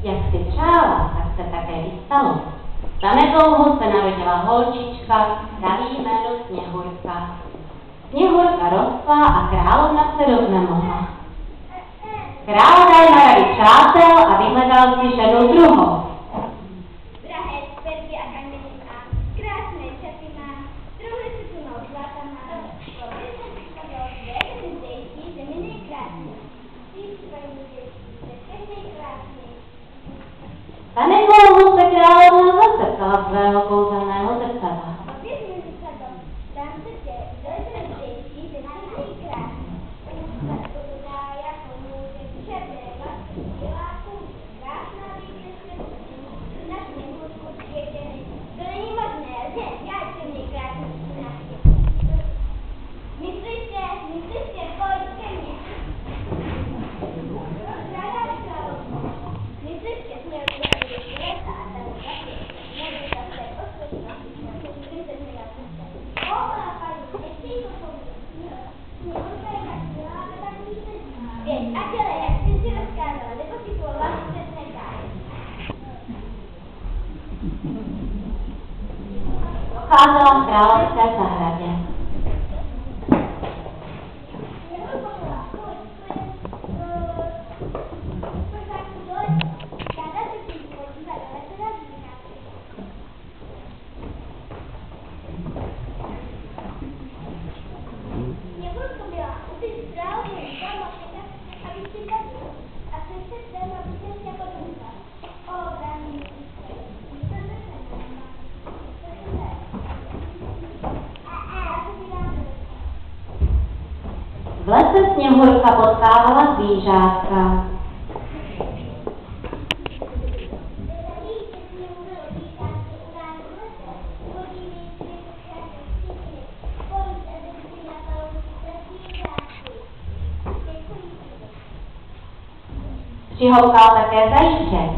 Jak si přála, tak se také vystalo. Zanedlouho se narodila holčička, dali jméno Sněhurka. Sněhurka rostla a královna se dost nemohla. Král dal na rady přátel a vyhledal si ženu druhou. Drahé sperky a kameny a krásné čaty má, druhé se tu mal zlata má. Obě se připadalo zvěrem zdejstí, že mi nejkrásný. Ty svojí dějství, že všechny krásný. Zanedlouho se královna zase ptala svého kouzelného zrcadla. Obě mi zrcadlo, tam se tě, zvěrem zdejstí, že všechny krásný. Zrcadlo dodá, jako může černé vlasy, bílá kůže, krásná výkresně, na Sněhurku světěny. To není možné, že? Já jsem nejkrásnější na světě. Myslíte, pojď ke mně. Ráda královno. Myslíte, Sněhurku bude lesa a tam taky. Nebo zase osvětnosti, princezny na světě. Ola, paní, nechci to povědět. Sněhurka je tak milá a tak výsledná. Věď, Aděle, jak jsem si rozkázala, nebo si tvou hlavu přes nedáje. Docházela v královské zahradě. V lese Sněhurka potkávala zvířátka. Přihoukal také zajíček.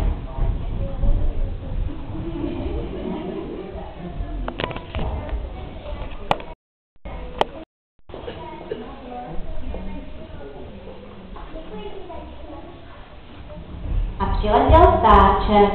A přiletěl ptáček.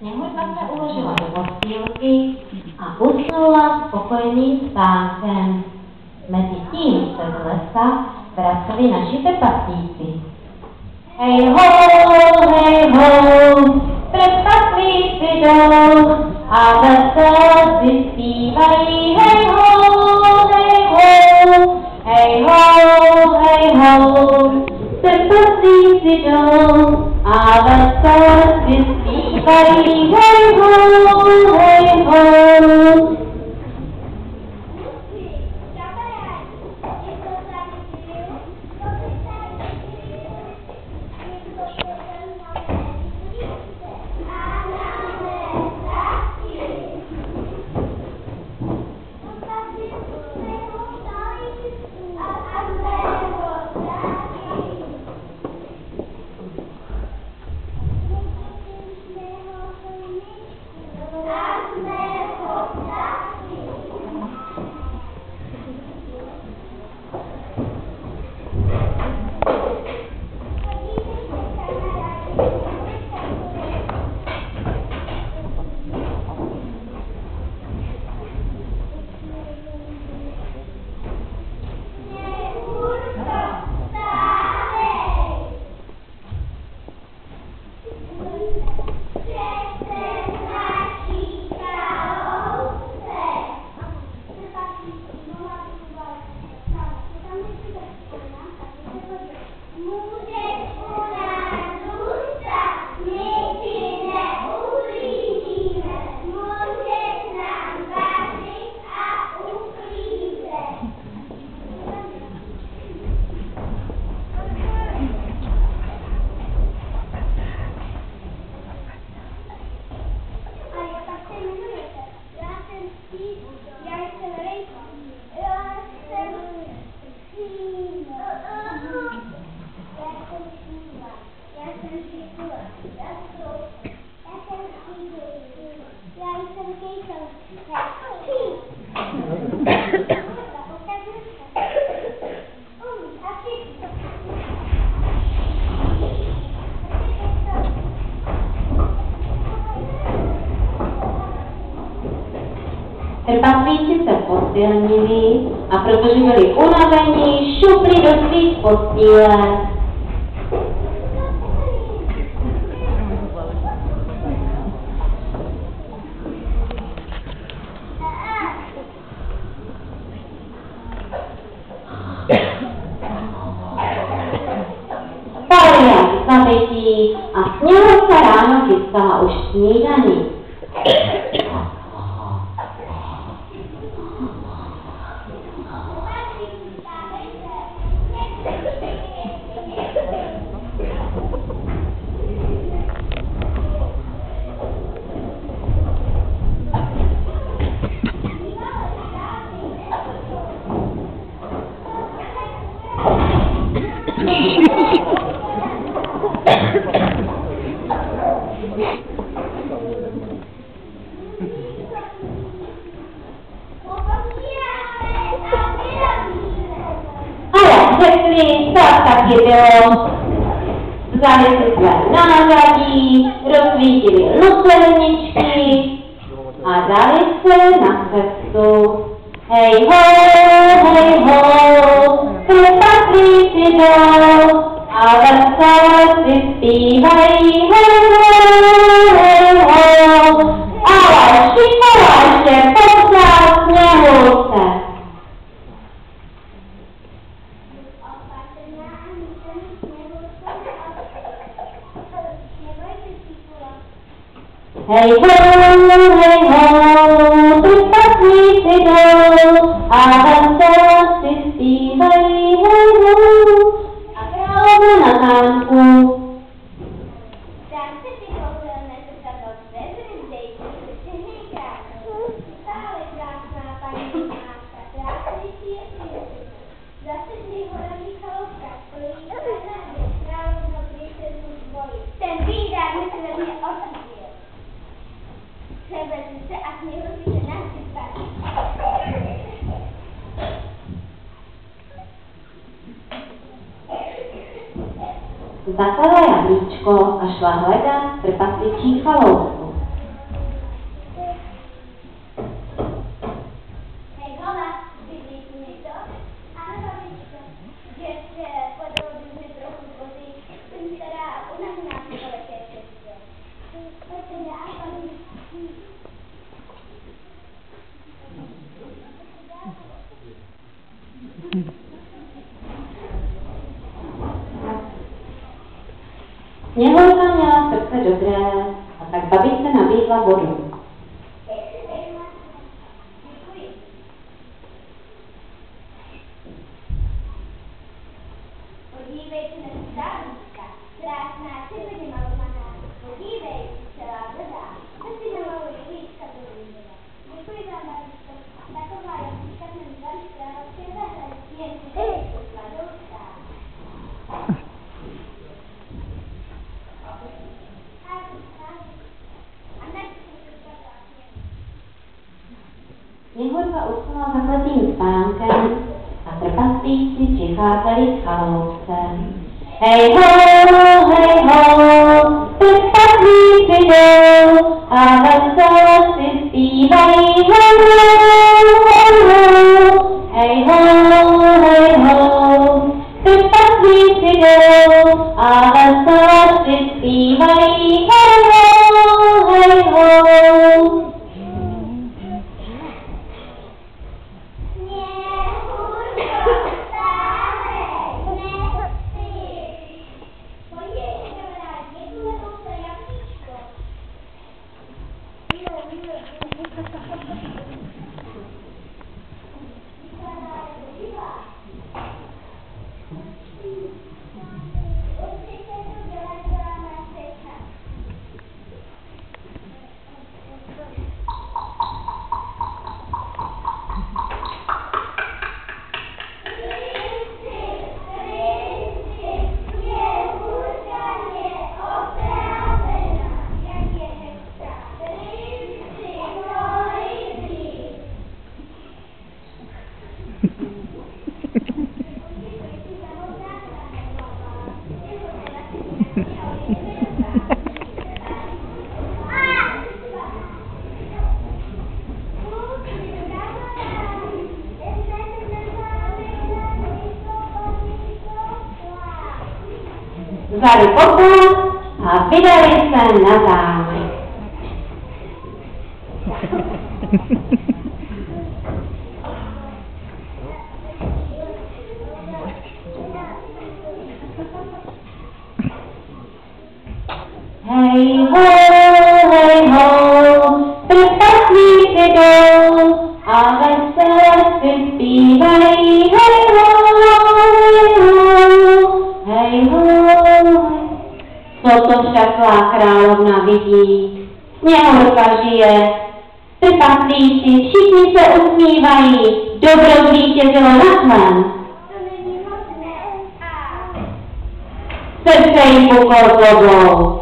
Sněhurka se uložila do postýlky a usnula spokojeným spánkem. Mezitím se z lesa vraceli naši trpaslíci. Hej ho, trpaslíci jdou a vesel si zpívají. Hej ho, trpaslíci jdou a vesel si zpívají. Hej ho. Trpaslíci se posilnili a protože byli unavení, šupli do svých postýlek. Spali jak zabití a Sněhurka ráno chystala už snídaní. Řekli, tak taky bylo. Vzali si své nářadí, rozsvítili lucerničky a dali se na cestu. Hej ho, trpaslíci jdou a vesele si zpívají. Hej ho, ale šikola ještě poslal Sněhurce. Hej ho, trpaslíci jdou a vesele si zpívají. Hej ho, a královna na zámku. Zakala jablíčko a šla hledat trpasličí chaloupku. Hej, hola, vidíš mi to? Ano, babičko, že se podrobíme trochu vody, jsem teda unavená po veliké cestě. Pojďte já, babičko. Sněhurka měla srdce dobré a tak babičce nabídla vodu. Podívej se na stálička, krásná červeně malovaná. Podívej, celá voda. Co si namaluji líčka do líčka. Děkuji vám, babičko. Taková jablíčka jsem zvali královské zahrad. Jen si tady šla doučka. Sněhurka usnula zakletým spánkem a trpaslíci přicházeli k chaloupce. Hej ho, trpaslíci jdou a vesele si zpívají. Hej ho, trpaslíci jdou a vesele si zpívají. Hej ho. vzali poklad a vydali se na zámek. Hej ho, trpaslíci jdou a vesele si zpívají. Hej ho, co to však zlá královna vidí? Sněhurka žije, trpaslíci všichni se usmívají, dobro zvítězilo nad zlem. To není možné. Srdce jí puklo zlobou.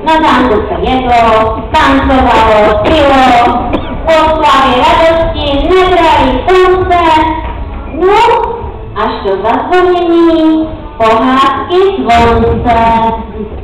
Na zámku se jedlo, tancovalo, pilo, oslavy radosti, nebrali slunce, no, až to zazvonění pohádky zvonce.